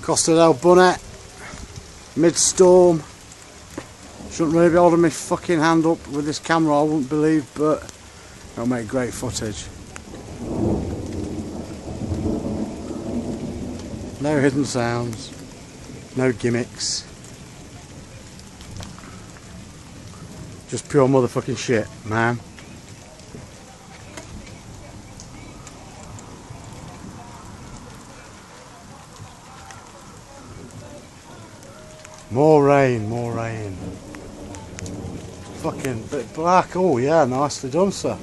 Costa del Bonnet, mid-storm. Shouldn't really be holding my fucking hand up with this camera, I wouldn't believe, but it'll make great footage. No hidden sounds, no gimmicks. Just pure motherfucking shit, man. More rain, more rain. Fucking bit black. Oh yeah, nicely done, sir.